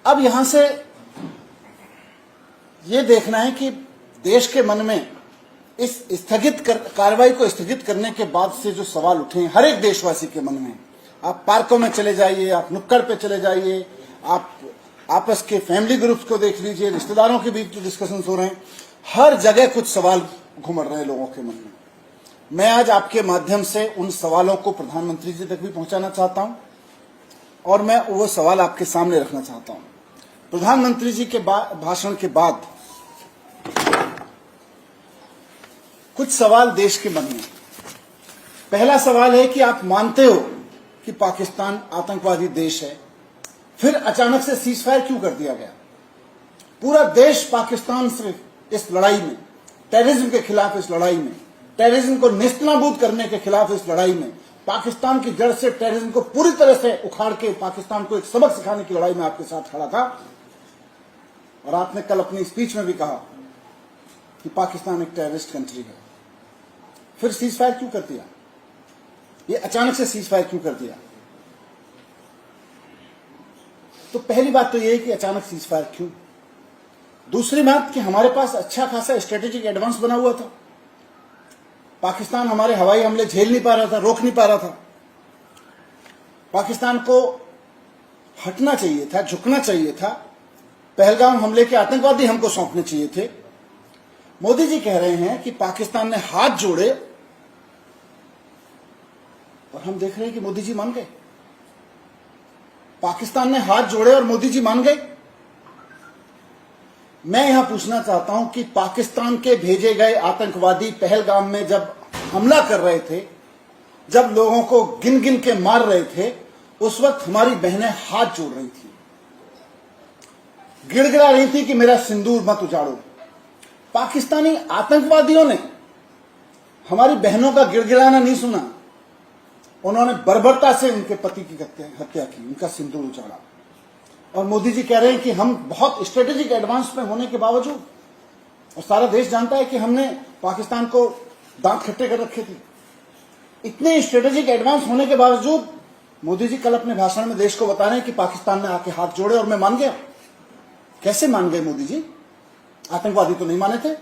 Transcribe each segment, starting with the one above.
अब यहां से ये देखना है कि देश के मन में इस कार्रवाई को स्थगित करने के बाद से जो सवाल उठे हैं हर एक देशवासी के मन में, आप पार्कों में चले जाइए, आप नुक्कड़ पे चले जाइए, आप आपस के फैमिली ग्रुप्स को देख लीजिए, रिश्तेदारों के बीच जो डिस्कशन हो रहे हैं, हर जगह कुछ सवाल घूमड़ रहे हैं लोगों के मन में। मैं आज आपके माध्यम से उन सवालों को प्रधानमंत्री जी तक भी पहुंचाना चाहता हूं और मैं वो सवाल आपके सामने रखना चाहता हूं। प्रधानमंत्री जी के भाषण के बाद कुछ सवाल देश के मन में। पहला सवाल है कि आप मानते हो कि पाकिस्तान आतंकवादी देश है, फिर अचानक से सीजफायर क्यों कर दिया गया? पूरा देश पाकिस्तान से इस लड़ाई में, टेररिज्म के खिलाफ इस लड़ाई में, टेररिज्म को नेस्तनाबूद करने के खिलाफ इस लड़ाई में, पाकिस्तान की जड़ से टेररिज्म को पूरी तरह से उखाड़ के पाकिस्तान को एक सबक सिखाने की लड़ाई में आपके साथ खड़ा था। और आपने कल अपनी स्पीच में भी कहा कि पाकिस्तान एक टेररिस्ट कंट्री है। फिर सीजफायर क्यों कर दिया? ये अचानक से सीजफायर क्यों कर दिया? तो पहली बात तो ये है कि अचानक सीजफायर क्यों। दूसरी बात कि हमारे पास अच्छा खासा स्ट्रेटेजिक एडवांस बना हुआ था। पाकिस्तान हमारे हवाई हमले झेल नहीं पा रहा था, रोक नहीं पा रहा था। पाकिस्तान को हटना चाहिए था, झुकना चाहिए था। पहलगाम हमले के आतंकवादी हमको सौंपने चाहिए थे। मोदी जी कह रहे हैं कि पाकिस्तान ने हाथ जोड़े और हम देख रहे हैं कि मोदी जी मान गए। पाकिस्तान ने हाथ जोड़े और मोदी जी मान गए। मैं यहां पूछना चाहता हूं कि पाकिस्तान के भेजे गए आतंकवादी पहलगाम में जब हमला कर रहे थे, जब लोगों को गिन गिन के मार रहे थे, उस वक्त हमारी बहनें हाथ जोड़ रही थी, गिड़गिड़ा रही थी कि मेरा सिंदूर मत उजाड़ो। पाकिस्तानी आतंकवादियों ने हमारी बहनों का गिड़गिड़ाना नहीं सुना। उन्होंने बर्बरता से उनके पति की हत्या की, उनका सिंदूर उजाड़ा। और मोदी जी कह रहे हैं कि हम बहुत स्ट्रेटेजिक एडवांस में होने के बावजूद, और सारा देश जानता है कि हमने पाकिस्तान को दांत खट्टे कर रखे थे, इतने स्ट्रेटेजिक एडवांस होने के बावजूद मोदी जी कल अपने भाषण में देश को बता रहे हैं कि पाकिस्तान ने आके हाथ जोड़े और मैं मान गया। कैसे मान गए मोदी जी? आतंकवादी तो नहीं माने थे।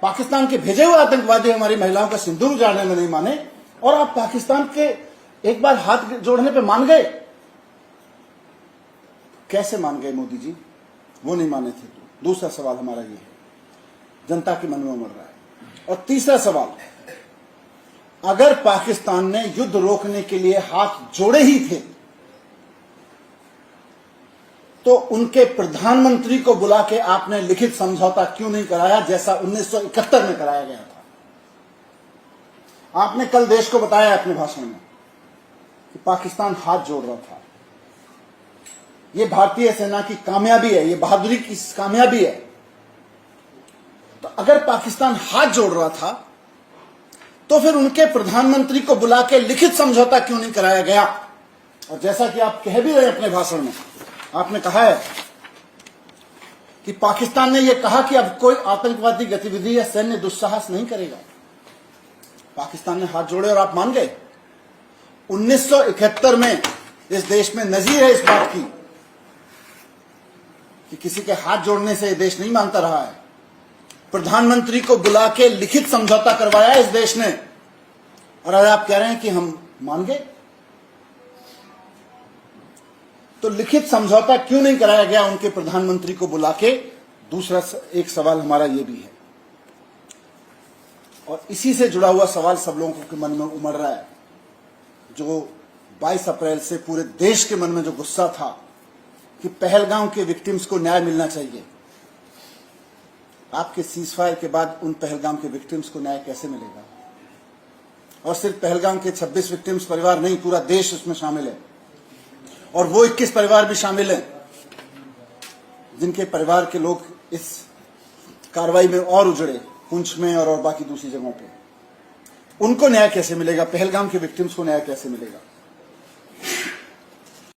पाकिस्तान के भेजे हुए आतंकवादी हमारी महिलाओं का सिंदूर उजाड़ने में नहीं माने, और आप पाकिस्तान के एक बार हाथ जोड़ने पे मान गए। कैसे मान गए मोदी जी? वो नहीं माने थे तो। दूसरा सवाल हमारा ये है, जनता के मन में उमड़ रहा है। और तीसरा सवाल, अगर पाकिस्तान ने युद्ध रोकने के लिए हाथ जोड़े ही थे तो उनके प्रधानमंत्री को बुला के आपने लिखित समझौता क्यों नहीं कराया, जैसा 1971 में कराया गया था? आपने कल देश को बताया अपने भाषण में कि पाकिस्तान हाथ जोड़ रहा था। ये भारतीय सेना की कामयाबी है, ये बहादुरी की कामयाबी है। तो अगर पाकिस्तान हाथ जोड़ रहा था तो फिर उनके प्रधानमंत्री को बुला के लिखित समझौता क्यों नहीं कराया गया? और जैसा कि आप कह भी रहे अपने भाषण में, आपने कहा है कि पाकिस्तान ने यह कहा कि अब कोई आतंकवादी गतिविधि या सैन्य दुस्साहस नहीं करेगा। पाकिस्तान ने हाथ जोड़े और आप मान गए। 1971 में इस देश में नजीर है इस बात की कि किसी के हाथ जोड़ने से देश नहीं मानता रहा है। प्रधानमंत्री को बुला के लिखित समझौता करवाया इस देश ने, और आज आप कह रहे हैं कि हम मान गए। तो लिखित समझौता क्यों नहीं कराया गया उनके प्रधानमंत्री को बुला के? दूसरा एक सवाल हमारा यह भी है, और इसी से जुड़ा हुआ सवाल सब लोगों के मन में उमड़ रहा है। जो 22 अप्रैल से पूरे देश के मन में जो गुस्सा था कि पहलगाम के विक्टिम्स को न्याय मिलना चाहिए, आपके सीजफायर के बाद उन पहलगाम के विक्टिम्स को न्याय कैसे मिलेगा? और सिर्फ पहलगाम के 26 विक्टिम्स परिवार नहीं, पूरा देश उसमें शामिल है, और वो 21 परिवार भी शामिल हैं जिनके परिवार के लोग इस कार्रवाई में और उजड़े, पुंछ में और बाकी दूसरी जगहों पे। उनको न्याय कैसे मिलेगा? पहलगाम के विक्टिम्स को न्याय कैसे मिलेगा?